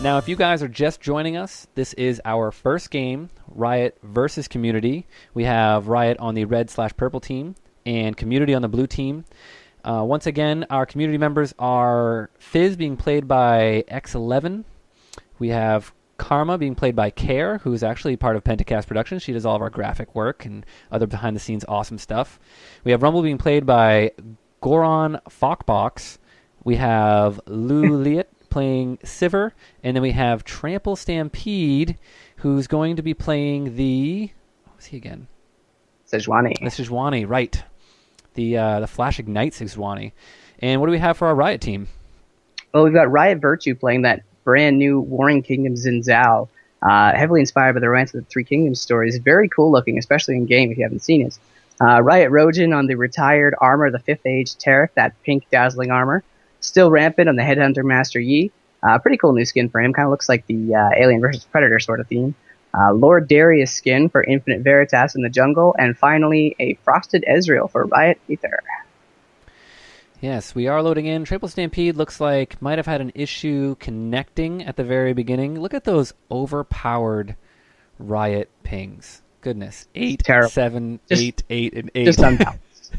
Now, if you guys are just joining us, this is our first game, Riot versus Community. We have Riot on the red/purple team and Community on the blue team. Once again, our community members are Fizz being played by X11. We have Karma being played by Care, who is actually part of Pentacast Productions. She does all of our graphic work and other behind-the-scenes awesome stuff. We have Rumble being played by Goron Fokbox. We have Luliet playing Sivir, and then we have Trample Stampede, who's going to be playing the... What was he again? Sejuani. The Sejuani, right. The Flash Ignite Sejuani. And what do we have for our Riot team? Well, we've got Riot Virtue playing that brand new Warring Kingdoms Xin Zhao, heavily inspired by the Romance of the Three Kingdoms stories. Very cool looking, especially in game if you haven't seen it. Riot Rojin on the retired armor, the 5th Age Taric, that pink dazzling armor. Still rampant on the Headhunter Master Yi. Pretty cool new skin for him. Kind of looks like the Alien vs. Predator sort of theme. Lord Darius skin for Infinite Veritas in the jungle. And finally, a Frosted Ezreal for Riot Aether. Yes, we are loading in. Trample Stampede looks like might have had an issue connecting at the very beginning. Look at those overpowered Riot pings. Goodness. 8, Terrible. 7, Just, 8, 8, and 8. Just unbalanced.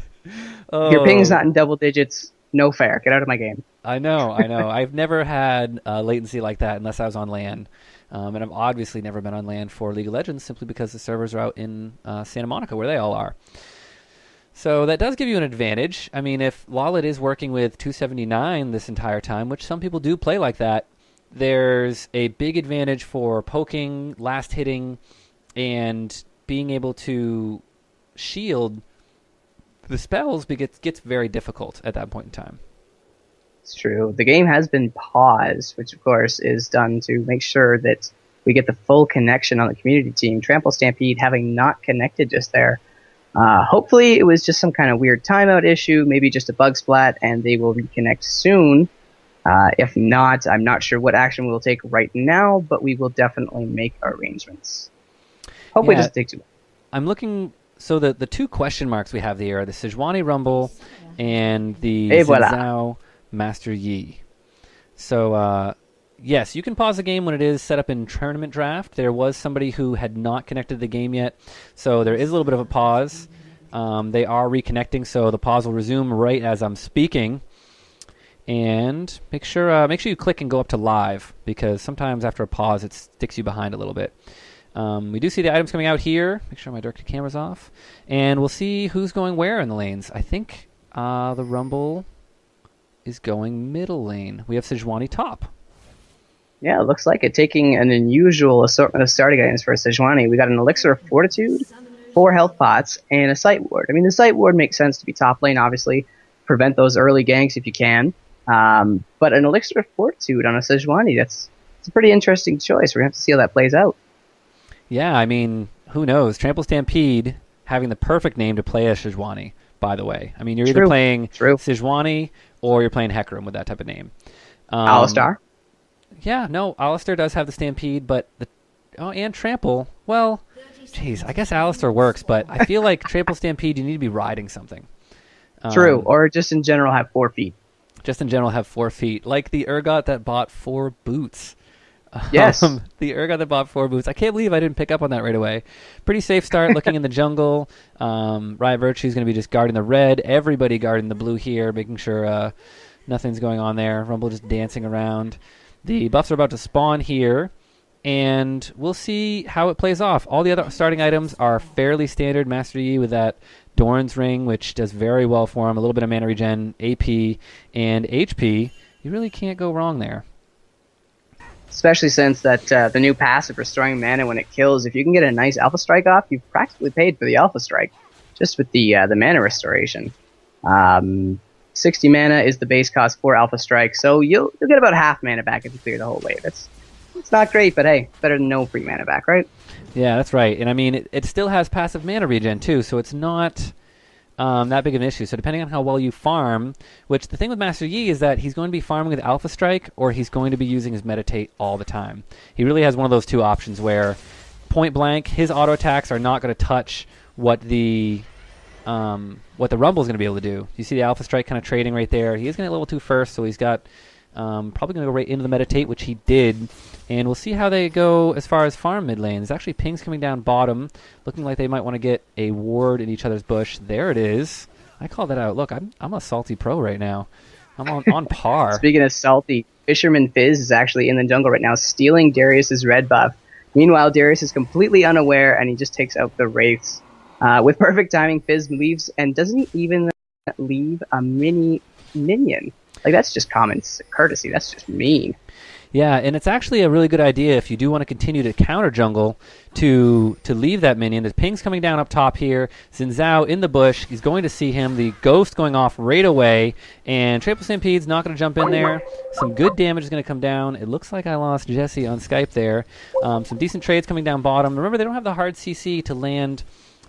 Oh. If your ping's not in double digits, no fair. Get out of my game. I know. I've never had latency like that unless I was on LAN. And I've obviously never been on LAN for League of Legends simply because the servers are out in Santa Monica where they all are. So that does give you an advantage. I mean, if Lawlet is working with 279 this entire time, which some people do play like that, there's a big advantage for poking, last hitting, and being able to shield the spells gets very difficult at that point in time. It's true. The game has been paused, which of course is done to make sure that we get the full connection on the community team. Trample Stampede having not connected just there. Hopefully it was just some kind of weird timeout issue, maybe just a bug splat, and they will reconnect soon. If not, I'm not sure what action we'll take right now, but we will definitely make arrangements. Hopefully it doesn't take too long. I'm looking... So the two question marks we have there are the Sejuani Rumble and the voilà. Zhao Master Yi. So, yes, you can pause the game when it is set up in tournament draft. There was somebody who had not connected to the game yet, so there is a little bit of a pause. They are reconnecting, so the pause will resume right as I'm speaking. And make sure you click and go up to live, because sometimes after a pause it sticks you behind a little bit. We do see the items coming out here. Make sure my directed camera's off. And we'll see who's going where in the lanes. I think the Rumble is going middle lane. We have Sejuani top. Yeah, it looks like it. Taking an unusual assortment of starting items for Sejuani. We got an Elixir of Fortitude, 4 health pots, and a Sight Ward. I mean, the Sight Ward makes sense to be top lane, obviously. Prevent those early ganks if you can. But an Elixir of Fortitude on a Sejuani, it's a pretty interesting choice. We're going to have to see how that plays out. Yeah, I mean, who knows? Trample Stampede having the perfect name to play as Sejuani, by the way. I mean, you're either playing Sejuani or you're playing Hecarim with that type of name. Alistar? Yeah, no, Alistar does have the Stampede, but and Trample, well, geez, I guess Alistar works, but I feel like Trample Stampede, you need to be riding something. True, or just in general have 4 feet. Just in general have 4 feet, like the Urgot that bought 4 boots. Yes. The Urgot that bought 4 boots. I can't believe I didn't pick up on that right away. Pretty safe start looking in the jungle. Riot Virtue is going to be just guarding the red. Everybody guarding the blue here, making sure nothing's going on there. Rumble just dancing around. The buffs are about to spawn here, and we'll see how it plays off. All the other starting items are fairly standard. Master Yi with that Doran's Ring, which does very well for him. A little bit of mana regen, AP, and HP. You really can't go wrong there. Especially since that the new passive restoring mana when it kills, if you can get a nice Alpha Strike off, you've practically paid for the Alpha Strike just with the mana restoration. 60 mana is the base cost for Alpha Strike, so you'll get about half mana back if you clear the whole wave. It's not great, but hey, better than no free mana back, right? Yeah, that's right. And I mean, it still has passive mana regen too, so it's not that big of an issue. So depending on how well you farm, which the thing with Master Yi is that he's going to be farming with Alpha Strike, or he's going to be using his Meditate all the time. He really has one of those two options where, point blank, his auto attacks are not going to touch what the Rumble is going to be able to do. You see the Alpha Strike kind of trading right there. He is going to level 2 first, so he's got Probably going to go right into the meditate, which he did. And we'll see how they go as far as farm mid lane. There's actually pings coming down bottom, looking like they might want to get a ward in each other's bush. There it is. I called that out. Look, I'm a salty pro right now. I'm on par. Speaking of salty, Fisherman Fizz is actually in the jungle right now, stealing Darius's red buff. Meanwhile, Darius is completely unaware, and he just takes out the Wraiths. With perfect timing, Fizz leaves and doesn't even leave a mini minion. Like, that's just common courtesy. That's just mean. Yeah, and it's actually a really good idea if you do want to continue to counter jungle to leave that minion. The ping's coming down up top here. Xin Zhao in the bush. He's going to see him. The ghost going off right away. And Triple Stampede's not going to jump in there. Some good damage is going to come down. It looks like I lost Jesse on Skype there. Some decent trades coming down bottom. Remember, they don't have the hard CC to land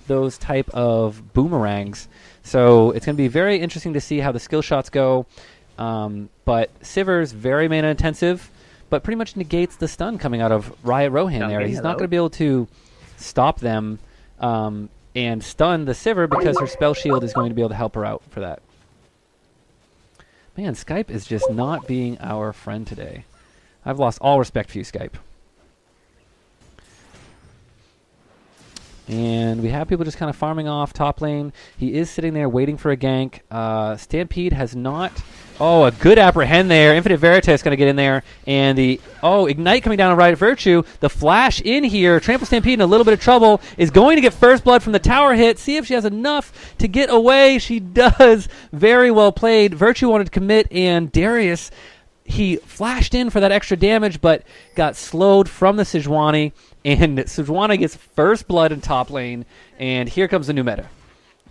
those type of boomerangs. So it's going to be very interesting to see how the skill shots go. But Sivir's very mana intensive, but pretty much negates the stun coming out of Riot Rohan there. He's not going to be able to stop them and stun the Sivir because her spell shield is going to be able to help her out for that. Man, Skype is just not being our friend today. I've lost all respect for you, Skype. And we have people just kind of farming off top lane. He is sitting there waiting for a gank. Stampede has not... Oh, a good apprehend there. Infinite Veritas going to get in there. And the... Oh, Ignite coming down on Riot Virtue. The flash in here. Trample Stampede in a little bit of trouble. Is going to get first blood from the tower hit. See if she has enough to get away. She does. Very well played. Virtue wanted to commit, and Darius... He flashed in for that extra damage, but got slowed from the Sejuani, and Sejuani gets first blood in top lane, and here comes the new meta.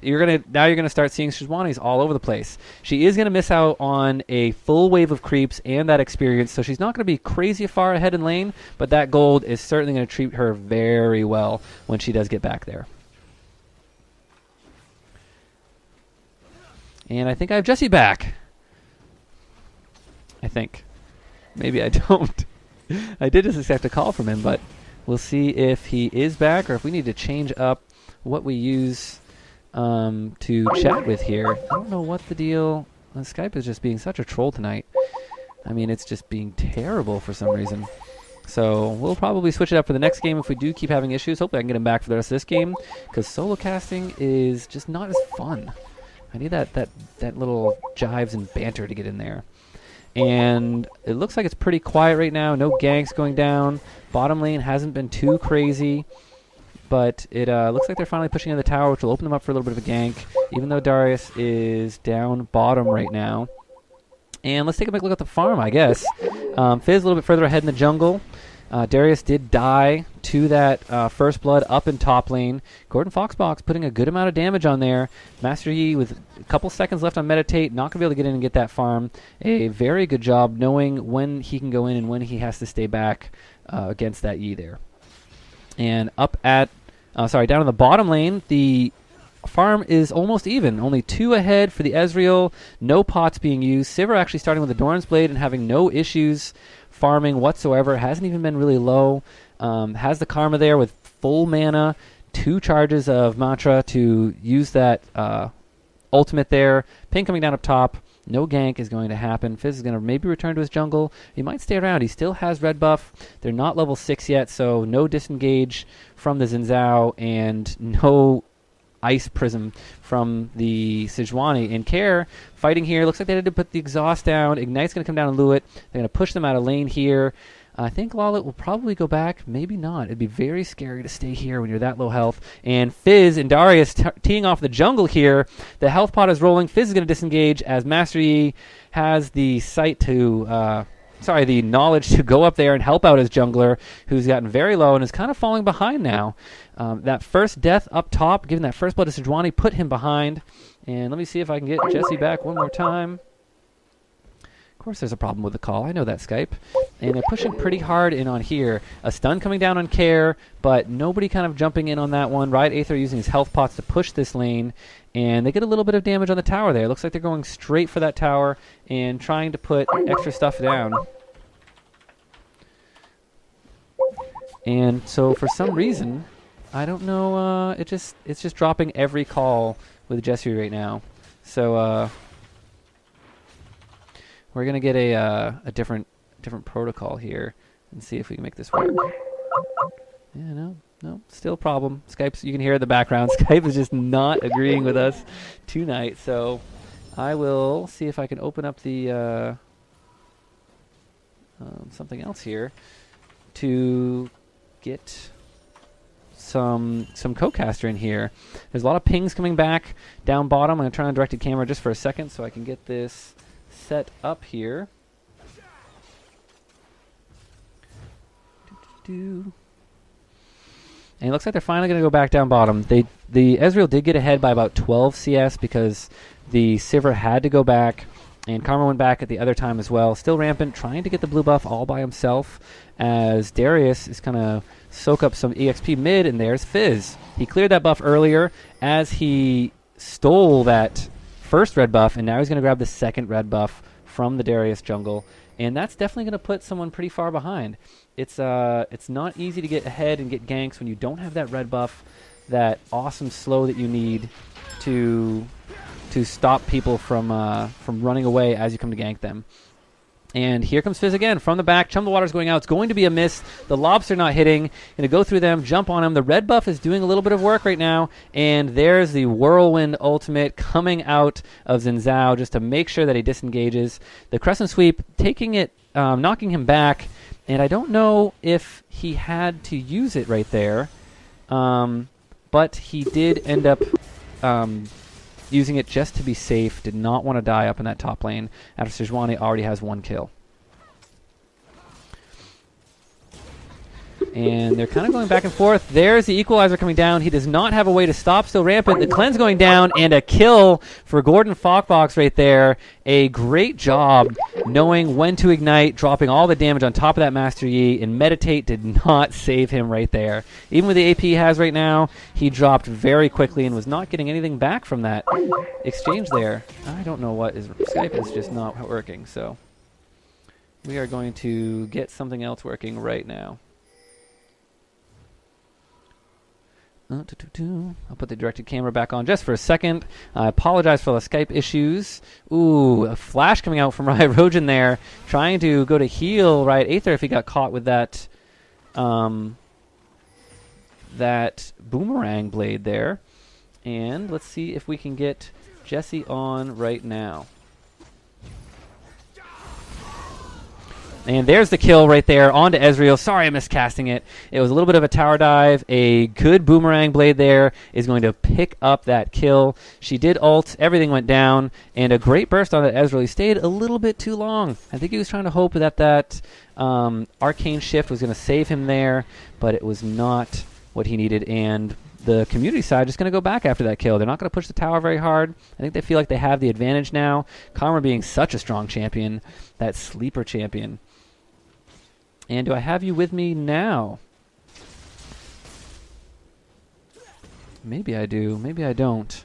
Now you're gonna start seeing Sejuanis all over the place. She is gonna miss out on a full wave of creeps and that experience, so she's not gonna be crazy far ahead in lane, but that gold is certainly gonna treat her very well when she does get back there. And I think I have Jesse back. I think. Maybe I don't. I did just expect a call from him, but we'll see if he is back or if we need to change up what we use to chat with here. I don't know what the deal... Skype is just being such a troll tonight. I mean, it's just being terrible for some reason. So we'll probably switch it up for the next game if we do keep having issues. Hopefully I can get him back for the rest of this game, because solo casting is just not as fun. I need that little jives and banter to get in there. And it looks like it's pretty quiet right now. No ganks going down. Bottom lane hasn't been too crazy. But it looks like they're finally pushing in the tower, which will open them up for a little bit of a gank, even though Darius is down bottom right now. And let's take a quick look at the farm, I guess. Fizz a little bit further ahead in the jungle. Darius did die to that first blood up in top lane. Gordon Foxbox putting a good amount of damage on there. Master Yi with a couple seconds left on Meditate, not going to be able to get in and get that farm. A very good job knowing when he can go in and when he has to stay back against that Yi there. And up at, down in the bottom lane, the farm is almost even. Only 2 ahead for the Ezreal. No pots being used. Sivir actually starting with the Doran's Blade and having no issues farming whatsoever. Hasn't even been really low. Has the Karma there with full mana. 2 charges of Mantra to use that ultimate there. Ping coming down up top. No gank is going to happen. Fizz is going to maybe return to his jungle. He might stay around. He still has red buff. They're not level 6 yet, so no disengage from the Xin Zhao and no Ice Prism from the Sejuani. And Care fighting here. Looks like they had to put the exhaust down. Ignite's going to come down and lure it. They're going to push them out of lane here. I think Lawlet will probably go back. Maybe not. It'd be very scary to stay here when you're that low health. And Fizz and Darius teeing off the jungle here. The health pot is rolling. Fizz is going to disengage as Master Yi has the sight to... the knowledge to go up there and help out his jungler, who's gotten very low and is kind of falling behind now. That first death up top, giving that first blood to Sejuani, put him behind. And let me see if I can get Jesse back one more time. Of course there's a problem with the call. I know that, Skype. And they're pushing pretty hard in on here. A stun coming down on Care, but nobody kind of jumping in on that one. Riot Aether using his health pots to push this lane. And they get a little bit of damage on the tower there. It looks like they're going straight for that tower and trying to put extra stuff down. And so for some reason, I don't know, it's just dropping every call with Jesse right now. So We're going to get a different protocol here and see if we can make this work. Yeah, no, still a problem. Skype's, you can hear it in the background. Skype is just not agreeing with us tonight. So I will see if I can open up the something else here to get some co-caster in here. There's a lot of pings coming back down bottom. I'm going to turn on directed camera just for a second so I can get this set up here. And it looks like they're finally going to go back down bottom. The Ezreal did get ahead by about 12 CS because the Sivir had to go back, and Karma went back at the other time as well. Still rampant, trying to get the blue buff all by himself as Darius is going to soak up some EXP mid, and there's Fizz. He cleared that buff earlier as he stole that first red buff, and now he's going to grab the second red buff from the Darius jungle, and that's definitely going to put someone pretty far behind. It's not easy to get ahead and get ganks when you don't have that red buff, that awesome slow that you need to stop people from running away as you come to gank them. And here comes Fizz again from the back. Chum the Water's going out. It's going to be a miss. The Lobster not hitting. Going to go through them, jump on him. The red buff is doing a little bit of work right now. And there's the Whirlwind ultimate coming out of Xin Zhao just to make sure that he disengages. The Crescent Sweep taking it, knocking him back. And I don't know if he had to use it right there. But he did end up using it just to be safe. Did not want to die up in that top lane after Sejuani already has one kill. And they're kind of going back and forth. There's the Equalizer coming down. He does not have a way to stop Still Rampant. The cleanse going down, and a kill for Gordon Falkbox right there. A great job knowing when to ignite, dropping all the damage on top of that Master Yi, and Meditate did not save him right there. Even with the AP he has right now, he dropped very quickly and was not getting anything back from that exchange there. I don't know what is... Skype is just not working, so we are going to get something else working right now. I'll put the directed camera back on just for a second. I apologize for the Skype issues. Ooh, a flash coming out from Riot Rojan there, trying to go to heal Riot Aether if he got caught with that that boomerang blade there. And let's see if we can get Jesse on right now. And there's the kill right there onto Ezreal. Sorry I missed casting it. It was a little bit of a tower dive. A good boomerang blade there is going to pick up that kill. She did ult. Everything went down. And a great burst on that Ezreal. He stayed a little bit too long. I think he was trying to hope that that arcane shift was going to save him there. But it was not what he needed. And the community side just going to go back after that kill. They're not going to push the tower very hard. I think they feel like they have the advantage now. Karma being such a strong champion. That sleeper champion. And do I have you with me now? Maybe I do. Maybe I don't.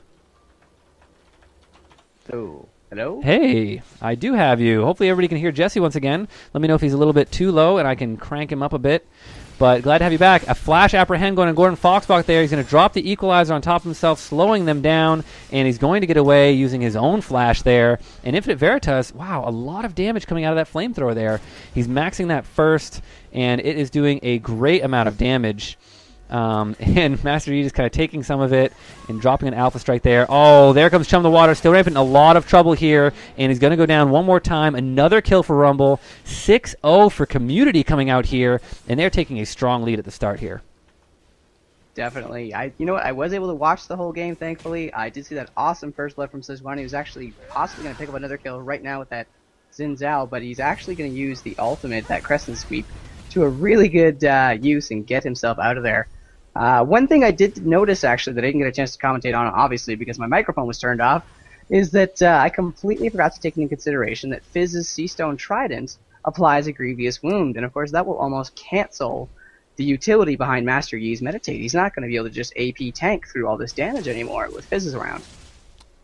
Oh, hello? Hey, I do have you. Hopefully everybody can hear Jesse once again. Let me know if he's a little bit too low and I can crank him up a bit. But glad to have you back. A flash apprehend going on Gordon Foxbox there. He's going to drop the Equalizer on top of himself, slowing them down. And he's going to get away using his own flash there. And Infinite Veritas, wow, a lot of damage coming out of that flamethrower there. He's maxing that first, and it is doing a great amount of damage. And Master Yi just kind of taking some of it and dropping an Alpha Strike there. Oh, there comes Chum the Water. Still Rampant in a lot of trouble here. And he's going to go down one more time. Another kill for Rumble. 6-0 for Community coming out here. And they're taking a strong lead at the start here. Definitely. You know what? I was able to watch the whole game, thankfully. I did see that awesome first blood from Sejuani. He was actually possibly going to pick up another kill right now with that Xin Zhao. But he's actually going to use the ultimate, that Crescent Sweep, to a really good use and get himself out of there. One thing I did notice, actually, that I didn't get a chance to commentate on, obviously, because my microphone was turned off, is that I completely forgot to take into consideration that Fizz's Seastone Trident applies a grievous wound, and of course that will almost cancel the utility behind Master Yi's Meditate. He's not going to be able to just AP tank through all this damage anymore with Fizz's around.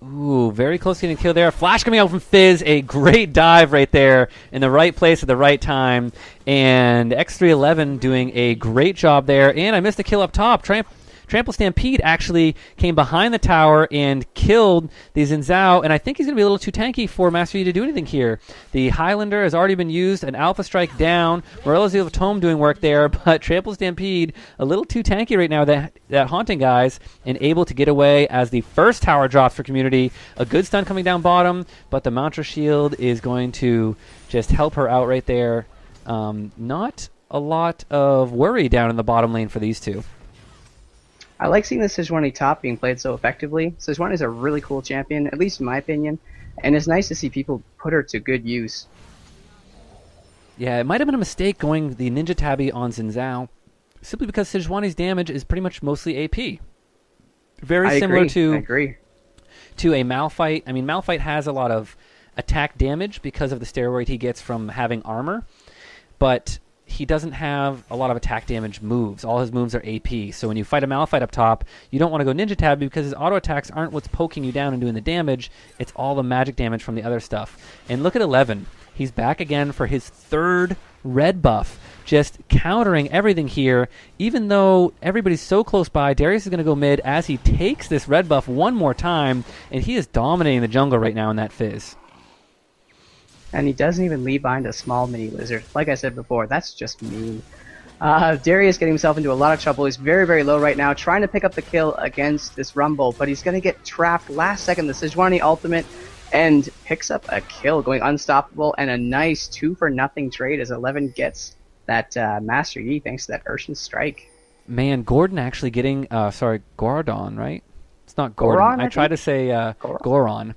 Ooh, very close to getting killed there. Flash coming out from Fizz. A great dive right there in the right place at the right time. And X311 doing a great job there. And I missed a kill up top. Trying Trample Stampede actually came behind the tower and killed the Xin Zhao, and I think he's going to be a little too tanky for Master Yi to do anything here. The Highlander has already been used, an Alpha Strike down, Morello's of Tome doing work there, but Trample Stampede a little too tanky right now, that Haunting guys, and able to get away as the first tower drops for Community. A good stun coming down bottom, but the Mantra Shield is going to just help her out right there. Not a lot of worry down in the bottom lane for these two. I like seeing the Sejuani top being played so effectively. Sejuani is a really cool champion, at least in my opinion, and it's nice to see people put her to good use. Yeah, it might have been a mistake going the Ninja Tabi on Xin Zhao, simply because Sejuani's damage is pretty much mostly AP. Very similar to a Malphite. I mean, Malphite has a lot of attack damage because of the steroid he gets from having armor, but he doesn't have a lot of attack damage moves. All his moves are AP. So when you fight a Malphite up top, you don't want to go Ninja Tabi because his auto attacks aren't what's poking you down and doing the damage. It's all the magic damage from the other stuff. And look at 11. He's back again for his third red buff, just countering everything here. Even though everybody's so close by, Darius is going to go mid as he takes this red buff one more time, and he is dominating the jungle right now in that Fizz. And he doesn't even leave behind a small mini lizard. Like I said before, that's just mean. Darius getting himself into a lot of trouble. He's very, very low right now, trying to pick up the kill against this Rumble, but he's going to get trapped last second. The Sejuani ultimate, and picks up a kill, going unstoppable, and a nice 2-for-0 trade as 11 gets that Master Yi thanks to that Urshan Strike. Man, Gordon actually getting, Gordon, right? It's not Gordon. Goron, I tried to say Goron.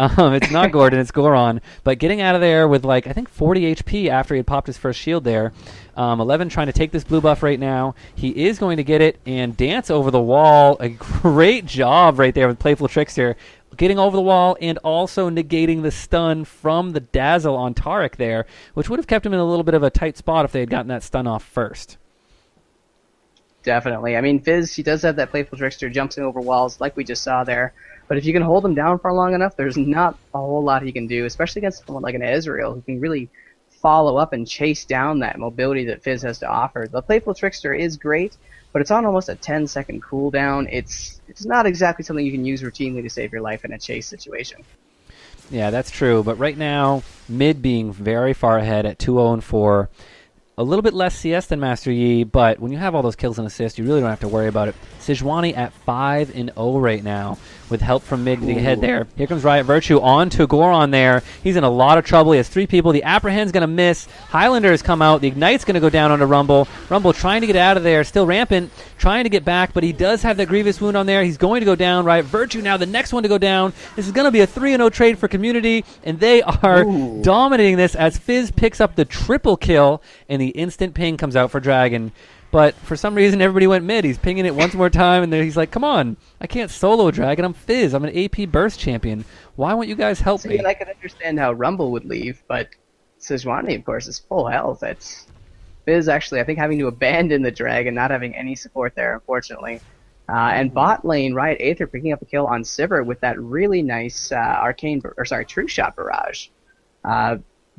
It's not Gordon, it's Goron. But getting out of there with, I think 40 HP after he had popped his first shield there. 11 trying to take this blue buff right now. He is going to get it and dance over the wall. A great job right there with Playful Trickster. Getting over the wall and also negating the stun from the Dazzle on Taric there, which would have kept him in a little bit of a tight spot if they had gotten that stun off first. Definitely. I mean, Fizz, he does have that Playful Trickster, jumps in over walls like we just saw there. But if you can hold him down for long enough, there's not a whole lot he can do, especially against someone like an Ezreal who can really follow up and chase down that mobility that Fizz has to offer. The Playful Trickster is great, but it's on almost a 10-second cooldown. It's not exactly something you can use routinely to save your life in a chase situation. Yeah, that's true. But right now, mid being very far ahead at 2-0-4. A little bit less CS than Master Yi, but when you have all those kills and assists, you really don't have to worry about it. Sejuani at 5-0 right now, with help from mid to get ahead there. Here comes Riot Virtue on to Goron there. He's in a lot of trouble. He has 3 people. The Apprehend's going to miss. Highlander has come out. The Ignite's going to go down onto Rumble. Rumble trying to get out of there. Still rampant, trying to get back, but he does have that Grievous Wound on there. He's going to go down. Riot Virtue now the next one to go down. This is going to be a 3-0 trade for Community, and they are dominating this as Fizz picks up the triple kill, and the instant ping comes out for Dragon. But for some reason, everybody went mid. He's pinging it once more time, and then he's like, come on, I can't solo Dragon. I'm Fizz. I'm an AP burst champion. Why won't you guys help me? And I can understand how Rumble would leave, but Sejuani, of course, is full health. It's Fizz actually, I think, having to abandon the Dragon, not having any support there, unfortunately. And bot lane, Riot Aether picking up a kill on Sivir with that really nice True Shot barrage.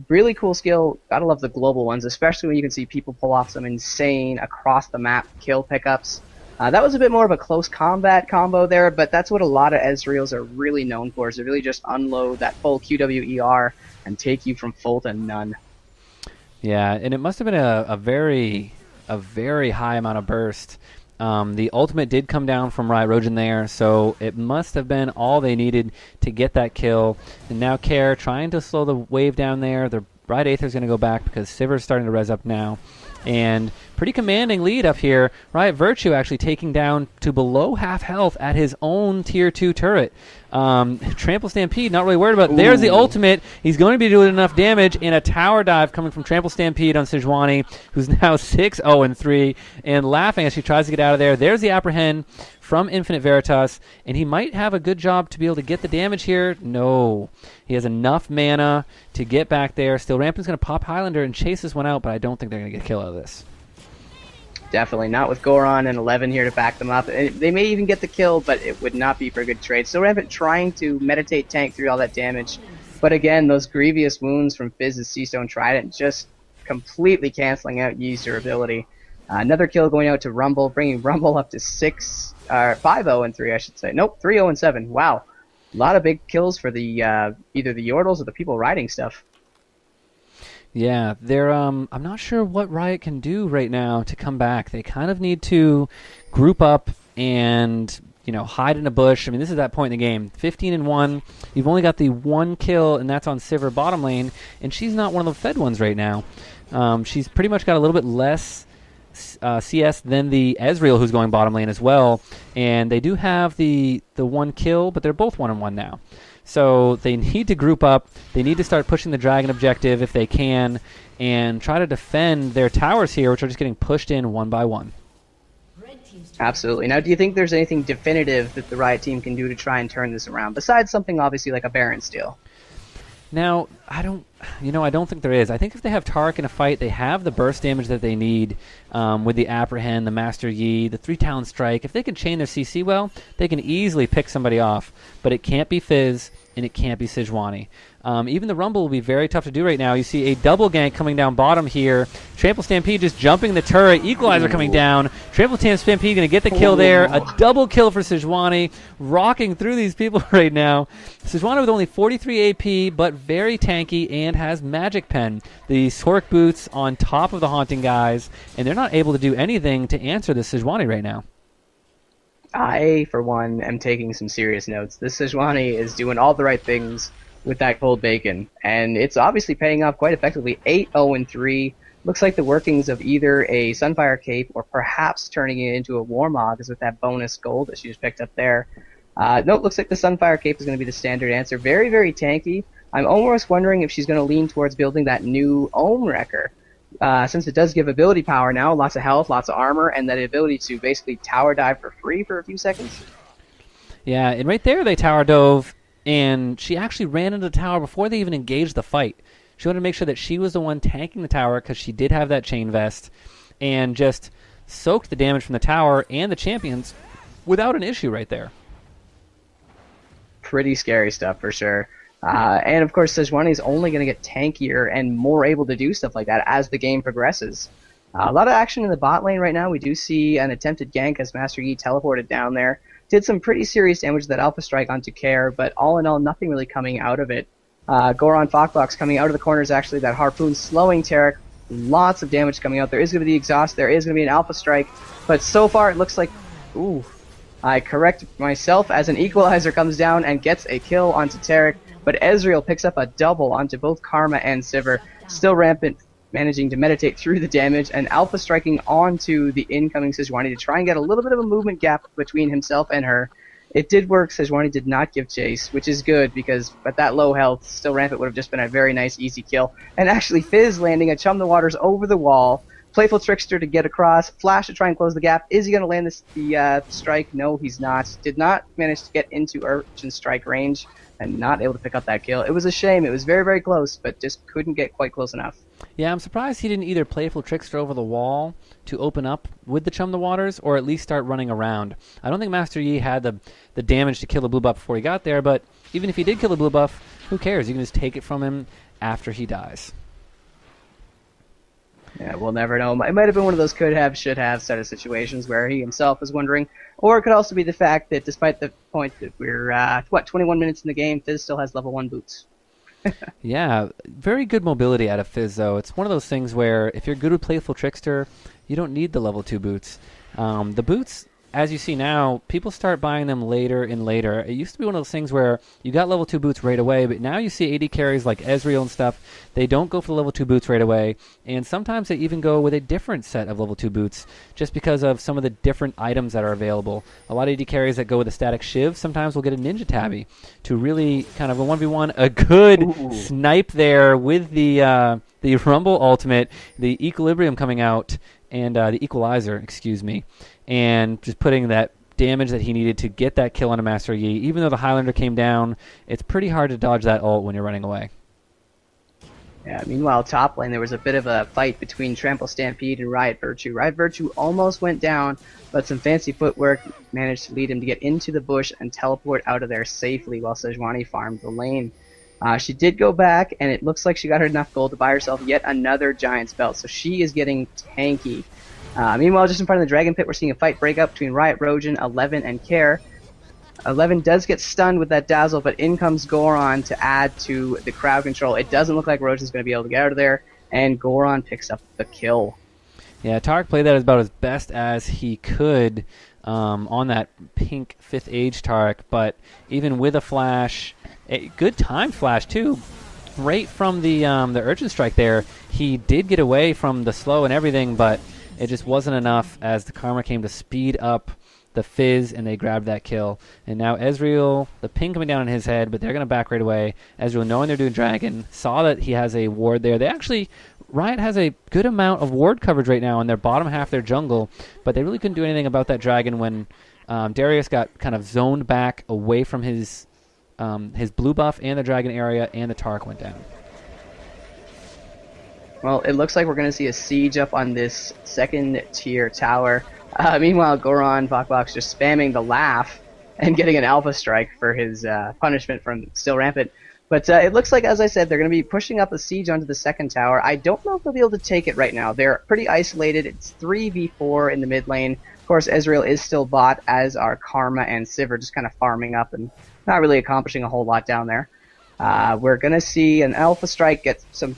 Really cool skill. Gotta love the global ones, especially when you can see people pull off some insane across the map kill pickups. That was a bit more of a close combat combo there, but that's what a lot of Ezreals are really known for, is to really just unload that full QWER and take you from full to none. Yeah, and it must have been a very high amount of burst. The ultimate did come down from Riot Rogen there, so it must have been all they needed to get that kill. And now Care trying to slow the wave down there. The Riot Aether's going to go back because Sivir's starting to res up now. And pretty commanding lead up here. Riot Virtue actually taking down to below half health at his own tier 2 turret. Trample Stampede, not really worried about it. There's the ultimate. He's going to be doing enough damage, and a tower dive coming from Trample Stampede on Sejuani, who's now 6-0-3, and laughing as she tries to get out of there. There's the Apprehend from Infinite Veritas, and he might have a good job to be able to get the damage here. No. He has enough mana to get back there. Still, Rampant's going to pop Highlander and chase this one out, but I don't think they're going to get a kill out of this. Definitely not with Goron and 11 here to back them up. They may even get the kill, but it would not be for a good trade. So Rampant trying to meditate tank through all that damage. But again, those grievous wounds from Fizz's Seastone Trident just completely canceling out Yi's durability. Another kill going out to Rumble, bringing Rumble up to 5-0-3, I should say. Nope, 3-0-7. Wow. A lot of big kills for the either the Yordles or the people riding stuff. Yeah, they're I'm not sure what Riot can do right now to come back. They kind of need to group up and, you know, hide in a bush. I mean, this is that point in the game. 15-1. You've only got the one kill, and that's on Sivir bottom lane, and she's not one of the fed ones right now. She's pretty much got a little bit less CS than the Ezreal, who's going bottom lane as well, and they do have the one kill, but they're both 1-1 now. So they need to group up. They need to start pushing the dragon objective if they can, and try to defend their towers here, which are just getting pushed in one by one. Absolutely. Now, do you think there's anything definitive that the Riot team can do to try and turn this around, besides something obviously like a Baron steal? Now, I don't think there is. I think if they have Taric in a fight, they have the burst damage that they need with the Apprehend, the Master Yi, the 3-Talon Strike. If they can chain their CC well, they can easily pick somebody off. But it can't be Fizz, and it can't be Sejuani. Even the Rumble will be very tough to do right now. You see a double gank coming down bottom here. Trample Stampede just jumping the turret. Equalizer coming down. Trample Stampede going to get the kill there. A double kill for Sejuani. Rocking through these people right now. Sejuani with only 43 AP, but very tanky and has Magic Pen. The Sork boots on top of the Haunting guys, and they're not able to do anything to answer this Sejuani right now. I, for one, am taking some serious notes. This Sejuani is doing all the right things with that cold bacon, and it's obviously paying off quite effectively. 8-0-3. Looks like the workings of either a Sunfire Cape or perhaps turning it into a Warmog is with that bonus gold that she just picked up there. No, it looks like the Sunfire Cape is going to be the standard answer. Very, very tanky. I'm almost wondering if she's going to lean towards building that new Ohm Wrecker. Since it does give ability power now, lots of health, lots of armor, and that ability to basically tower dive for free for a few seconds. Yeah, and right there they tower dove, and she actually ran into the tower before they even engaged the fight. She wanted to make sure that she was the one tanking the tower because she did have that chain vest, and just soaked the damage from the tower and the champions without an issue right there. Pretty scary stuff for sure. And of course, Sejuani is only going to get tankier and more able to do stuff like that as the game progresses. A lot of action in the bot lane right now. We do see an attempted gank as Master Yi teleported down there. Did some pretty serious damage to that Alpha Strike onto Care, but all in all, nothing really coming out of it. Goron Foxbox coming out of the corners, actually, that Harpoon slowing Taric. Lots of damage coming out. There is going to be the Exhaust. There is going to be an Alpha Strike. But so far, it looks like... Ooh. I correct myself as an Equalizer comes down and gets a kill onto Taric. But Ezreal picks up a double onto both Karma and Sivir. Still rampant, managing to meditate through the damage, and Alpha striking onto the incoming Sejuani to try and get a little bit of a movement gap between himself and her. It did work. Sejuani did not give chase, which is good, because at that low health, Still Rampant would have just been a very nice, easy kill. And actually, Fizz landing a Chum the Waters over the wall. Playful Trickster to get across. Flash to try and close the gap. Is he going to land the strike? No, he's not. Did not manage to get into Urchin strike range, and not able to pick up that kill. It was a shame. It was very, very close, but just couldn't get quite close enough. Yeah, I'm surprised he didn't either Playful Trickster over the wall to open up with the Chum the Waters, or at least start running around. I don't think Master Yi had the damage to kill the blue buff before he got there, but even if he did kill the blue buff, who cares? You can just take it from him after he dies. Yeah, we'll never know. It might have been one of those could have, should have set of situations where he himself was wondering. Or it could also be the fact that despite the point that we're, 21 minutes in the game, Fizz still has level 1 boots. Yeah, very good mobility out of Fizz, though. It's one of those things where if you're good with Playful Trickster, you don't need the level 2 boots. The boots, as you see now, people start buying them later and later. It used to be one of those things where you got level 2 boots right away, but now you see AD carries like Ezreal and stuff, they don't go for the level 2 boots right away, and sometimes they even go with a different set of level 2 boots just because of some of the different items that are available. A lot of AD carries that go with a static Shiv sometimes will get a Ninja Tabby to really kind of a 1v1, a good snipe there with the Rumble ultimate, the Equilibrium coming out, and the Equalizer, excuse me, and just putting that damage that he needed to get that kill on a Master Yi. Even though the Highlander came down, it's pretty hard to dodge that ult when you're running away. Yeah, meanwhile, top lane, there was a bit of a fight between Trample Stampede and Riot Virtue. Riot Virtue almost went down, but some fancy footwork managed to lead him to get into the bush and teleport out of there safely while Sejuani farmed the lane. She did go back, and it looks like she got her enough gold to buy herself yet another Giant's Belt, so she is getting tanky. Meanwhile, just in front of the Dragon Pit, we're seeing a fight break up between Riot, Rojan, 11, and Care. 11 does get stunned with that Dazzle, but in comes Goron to add to the crowd control. It doesn't look like Rojan's going to be able to get out of there, and Goron picks up the kill. Yeah, Tarek played that about as best as he could on that pink 5th Age Tarek, but even with a flash, a good time flash too, right from the Urchin Strike there, he did get away from the slow and everything, but it just wasn't enough as the Karma came to speed up the Fizz, and they grabbed that kill. And now Ezreal, the ping coming down on his head, but they're going to back right away. Ezreal, knowing they're doing Dragon, saw that he has a ward there. Riot has a good amount of ward coverage right now in their bottom half of their jungle, but they really couldn't do anything about that Dragon when Darius got kind of zoned back away from his blue buff and the Dragon area, and the Tark went down. Well, it looks like we're going to see a siege up on this second-tier tower. Meanwhile, Goron, Vokbox just spamming the laugh and getting an Alpha Strike for his punishment from Still Rampant. But it looks like, as I said, they're going to be pushing up a siege onto the second tower. I don't know if they'll be able to take it right now. They're pretty isolated. It's 3v4 in the mid lane. Of course, Ezreal is still bot, as are Karma and Sivir, just kind of farming up and not really accomplishing a whole lot down there. We're going to see an Alpha Strike get some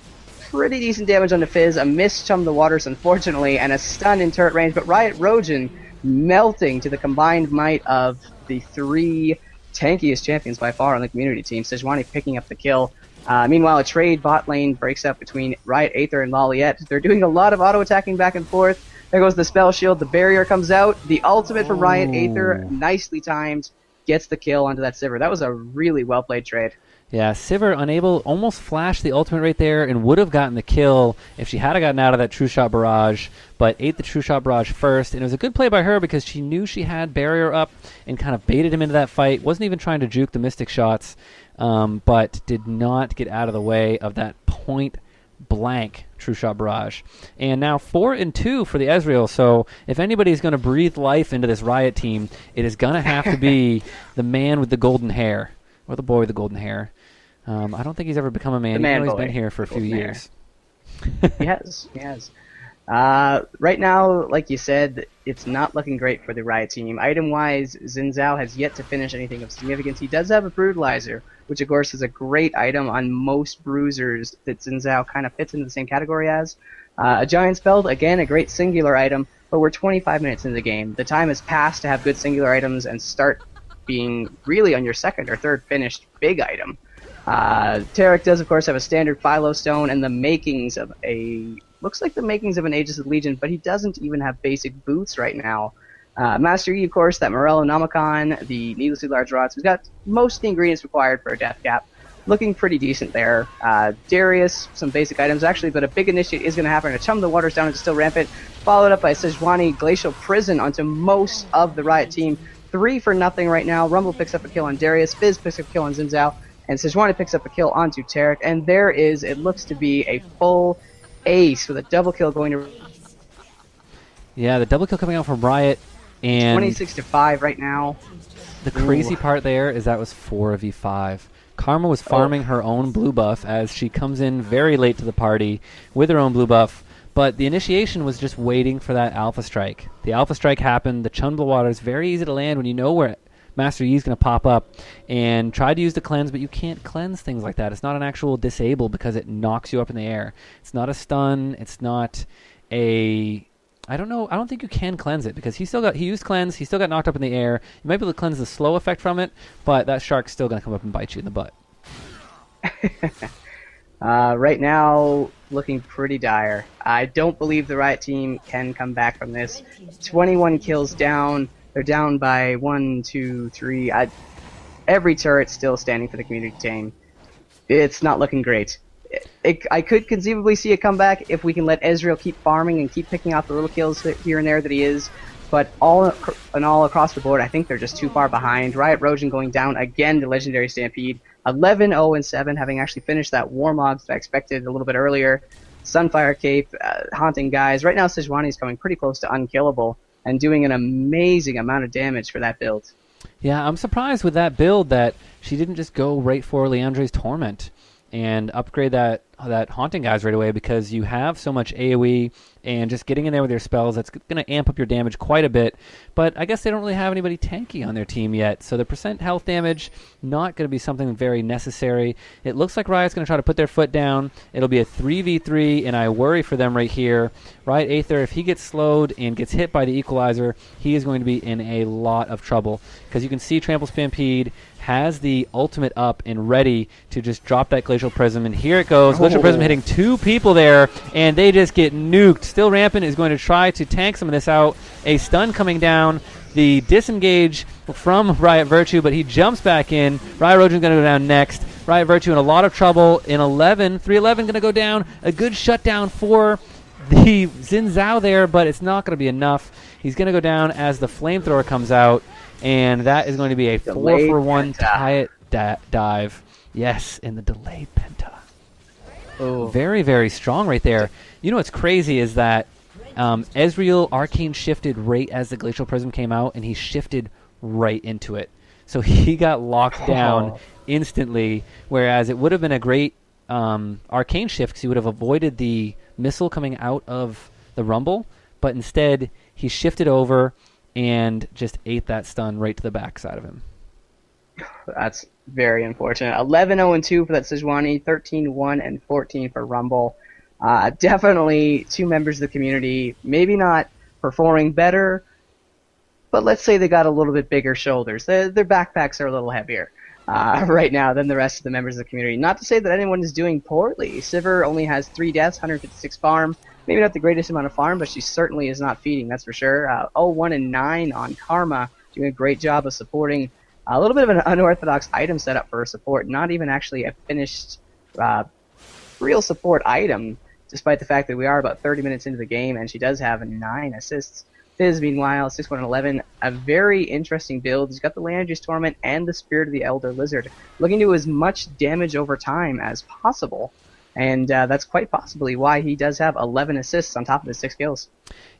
pretty decent damage on the Fizz, a miss Chum the Waters, unfortunately, and a stun in turret range, but Riot Rojan melting to the combined might of the three tankiest champions by far on the community team. Sejuani picking up the kill. Meanwhile, a trade bot lane breaks up between Riot Aether and Laliette. They're doing a lot of auto-attacking back and forth. There goes the spell shield, the barrier comes out, the ultimate from Riot Aether, nicely timed, gets the kill onto that Sivir. That was a really well-played trade. Yeah, Sivir unable, almost flashed the ultimate right there and would have gotten the kill if she had gotten out of that True Shot Barrage, but ate the True Shot Barrage first. And it was a good play by her because she knew she had barrier up and kind of baited him into that fight. Wasn't even trying to juke the Mystic shots, but did not get out of the way of that point blank True Shot Barrage. And now 4-2 for the Ezreal, so if anybody's going to breathe life into this Riot team, it is going to have to be the man with the golden hair, or the boy with the golden hair. I don't think he's ever become a man, even though he's been here for a few years. He has. Right now, like you said, it's not looking great for the Riot team. Item-wise, Xin Zhao has yet to finish anything of significance. He does have a Brutalizer, which of course is a great item on most bruisers that Xin Zhao kind of fits into the same category as. A Giant's Belt, again, a great singular item, but we're 25 minutes into the game. The time has passed to have good singular items and start being really on your second or third finished big item. Tarek does, of course, have a standard Philo Stone and the makings of looks like the makings of an Aegis of Legion, but he doesn't even have basic boots right now. Master Yi, of course, that Morello Nomicon, the needlessly large rods. We've got most of the ingredients required for a death cap. Looking pretty decent there. Darius, some basic items actually, but a big initiate is going to happen. A Chum the Waters down into Still Rampant, followed up by Sejuani Glacial Prison onto most of the Riot team. 3-0 right now. Rumble picks up a kill on Darius. Fizz picks up a kill on Xin Zhao. And Sejuani picks up a kill onto Tarek. And there is, it looks to be a full ace with a double kill going to... Yeah, the double kill coming out from Riot. And 26-5 right now. The crazy part there is that was 4v5. Karma was farming her own blue buff as she comes in very late to the party with her own blue buff. But the initiation was just waiting for that Alpha Strike. The Alpha Strike happened. The Chunbla Water is very easy to land when you know where Master Yi is going to pop up, and tried to use the cleanse, but you can't cleanse things like that. It's not an actual disable because it knocks you up in the air. It's not a stun. It's not a... I don't know. I don't think you can cleanse it because he used cleanse. He still got knocked up in the air. You might be able to cleanse the slow effect from it, but that shark's still going to come up and bite you in the butt. Right now, looking pretty dire. I don't believe the Riot team can come back from this. 21 kills down. They're down by 1, 2, 3. Every turret still standing for the community team. It's not looking great. I could conceivably see a comeback if we can let Ezreal keep farming and keep picking out the little kills here and there that he is. But all across the board, I think they're just too far behind. Riot Rojan going down again to Legendary Stampede. 11-0-7, having actually finished that Warmog that I expected a little bit earlier. Sunfire Cape, haunting guys. Right now, Sejuani is coming pretty close to unkillable and doing an amazing amount of damage for that build. Yeah, I'm surprised with that build that she didn't just go right for Leandre's Torment and upgrade that Haunting Guys right away, because you have so much AoE, and just getting in there with your spells, that's going to amp up your damage quite a bit. But I guess they don't really have anybody tanky on their team yet, so the percent health damage, not going to be something very necessary. It looks like Riot's going to try to put their foot down. It'll be a 3v3, and I worry for them right here. Riot Aether, if he gets slowed and gets hit by the Equalizer, he is going to be in a lot of trouble, because you can see Trample Stampede has the ultimate up and ready to just drop that Glacial Prism, and here it goes. Glacial Prism hitting 2 people there, and they just get nuked. Still Rampant is going to try to tank some of this out. A stun coming down. The disengage from Riot Virtue, but he jumps back in. Riot Rojan's going to go down next. Riot Virtue in a lot of trouble. In 11, 311 going to go down. A good shutdown for the Xin Zhao there, but it's not going to be enough. He's going to go down as the Flamethrower comes out, and that is going to be a 4-for-1 tie dive. Yes, in the delayed penta. Oh. Very, very strong right there. You know what's crazy is that Ezreal Arcane shifted right as the Glacial Prism came out, and he shifted right into it. So he got locked down instantly, whereas it would have been a great Arcane shift because he would have avoided the missile coming out of the Rumble, but instead he shifted over and just ate that stun right to the backside of him. That's very unfortunate. 11-0-2 for that Sejuani, 13-1 and 14 for Rumble. Definitely 2 members of the community, maybe not performing better, but let's say they got a little bit bigger shoulders. Their backpacks are a little heavier right now than the rest of the members of the community. Not to say that anyone is doing poorly. Sivir only has 3 deaths, 156 farm. Maybe not the greatest amount of farm, but she certainly is not feeding, that's for sure. 0-1 and 9 on Karma, doing a great job of supporting a little bit of an unorthodox item setup for her support. Not even actually a finished real support item, despite the fact that we are about 30 minutes into the game, and she does have 9 assists. Fizz, meanwhile, 6-1-11, a very interesting build. He's got the Landry's Torment and the Spirit of the Elder Lizard, looking to do as much damage over time as possible. And that's quite possibly why he does have 11 assists on top of his 6 kills.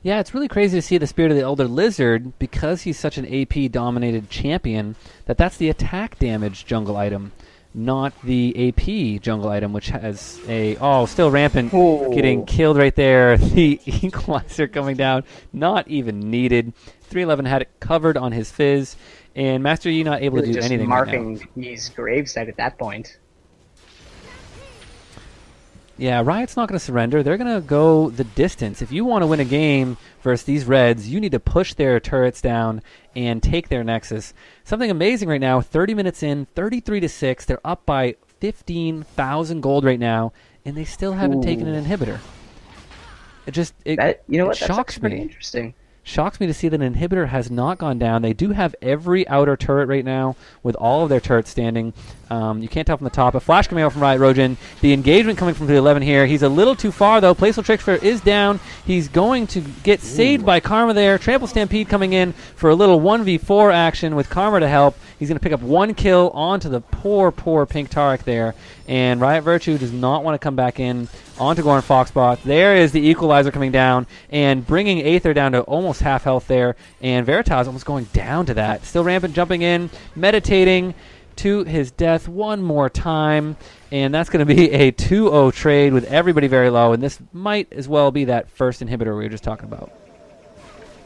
Yeah, it's really crazy to see the Spirit of the Elder Lizard, because he's such an AP-dominated champion, that's the attack damage jungle item, not the AP jungle item, which has a... Oh, still Rampant getting killed right there. The Equalizer coming down, not even needed. 311 had it covered on his Fizz, and Master Yi not able to do anything right now. Marking Yi's gravesite at that point. Yeah, Riot's not going to surrender. They're going to go the distance. If you want to win a game versus these Reds, you need to push their turrets down and take their Nexus. Something amazing right now, 30 minutes in, 33-6. They're up by 15,000 gold right now, and they still haven't taken an inhibitor. It shocks me. Pretty interesting. Shocks me to see that an inhibitor has not gone down. They do have every outer turret right now with all of their turrets standing. You can't tell from the top. A flash coming out from Riot Rojan. The engagement coming from the 11 here. He's a little too far, though. Playful Trickster is down. He's going to get saved by Karma there. Trample Stampede coming in for a little 1v4 action with Karma to help. He's going to pick up 1 kill onto the poor Pink Taric there. And Riot Virtue does not want to come back in onto Gorn Foxbot. There is the Equalizer coming down and bringing Aether down to almost half health there. And Veritas almost going down to that. Still Rampant jumping in, meditating to his death one more time. And that's going to be a 2-0 trade with everybody very low. And this might as well be that first inhibitor we were just talking about.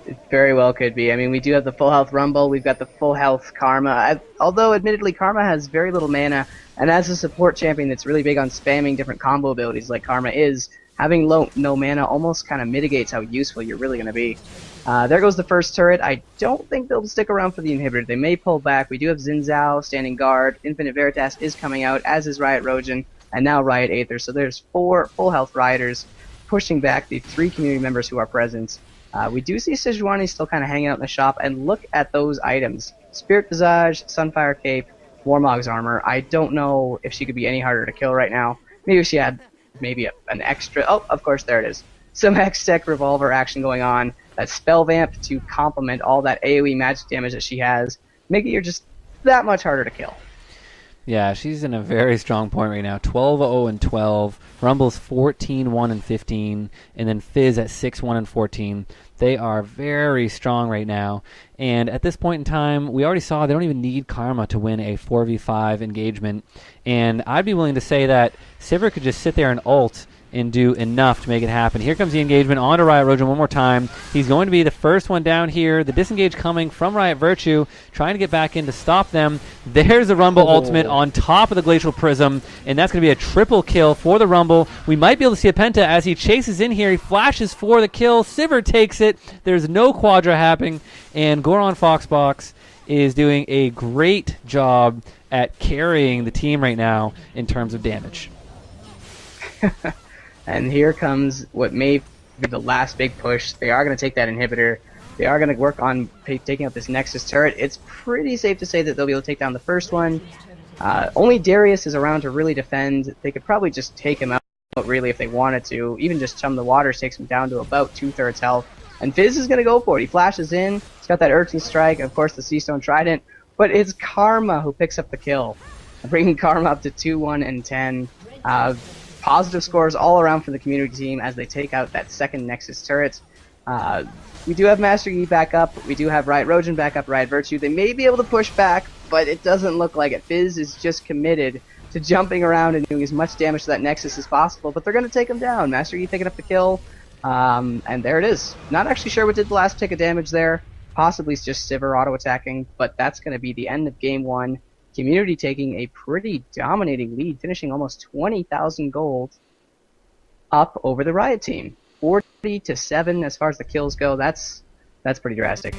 It very well could be. I mean, we do have the full health Rumble. We've got the full health Karma. Although, admittedly, Karma has very little mana. And as a support champion that's really big on spamming different combo abilities like Karma is, having no mana almost kind of mitigates how useful you're really going to be. There goes the first turret. I don't think they'll stick around for the inhibitor. They may pull back. We do have Xin Zhao standing guard. Infinite Veritas is coming out, as is Riot Rojan, and now Riot Aether. So there's 4 full health Rioters pushing back the 3 community members who are present. We do see Sejuani still kind of hanging out in the shop, and look at those items. Spirit Visage, Sunfire Cape, Warmog's Armor. I don't know if she could be any harder to kill right now. Maybe if she had an extra... Oh, of course, there it is. Some Hextech Revolver action going on. That Spell Vamp to complement all that AoE magic damage that she has. Make it just that much harder to kill. Yeah, she's in a very strong point right now. 12-0-12. Rumble's 14-1-15, and then Fizz at 6-1-14. They are very strong right now. And at this point in time, we already saw they don't even need Karma to win a 4v5 engagement. And I'd be willing to say that Sivir could just sit there and ult and do enough to make it happen. Here comes the engagement onto Riot Rojan one more time. He's going to be the first one down here. The disengage coming from Riot Virtue, trying to get back in to stop them. There's the Rumble ultimate on top of the Glacial Prism, and that's going to be a triple kill for the Rumble. We might be able to see a Penta as he chases in here. He flashes for the kill. Sivir takes it. There's no Quadra happening, and Goron Foxbox is doing a great job at carrying the team right now in terms of damage. And here comes what may be the last big push. They are going to take that inhibitor. They are going to work on taking out this Nexus turret. It's pretty safe to say that they'll be able to take down the first one. Only Darius is around to really defend. They could probably just take him out, really, if they wanted to. Even just Chum the Waters takes him down to about 2/3 health. And Fizz is going to go for it. He flashes in. He's got that Urchin Strike, of course, the Seastone Trident. But it's Karma who picks up the kill, bringing Karma up to 2-1-10. Positive scores all around for the community team as they take out that second Nexus turret. We do have Master Yi back up. We do have Riot Rojan back up, Riot Virtue. They may be able to push back, but it doesn't look like it. Fizz is just committed to jumping around and doing as much damage to that Nexus as possible, but they're going to take him down. Master Yi picking up the kill, and there it is. Not actually sure what did the last tick of damage there. Possibly it's just Sivir auto-attacking, but that's going to be the end of Game 1. Community taking a pretty dominating lead, finishing almost 20,000 gold up over the Riot team. 40-7 as far as the kills go. That's pretty drastic.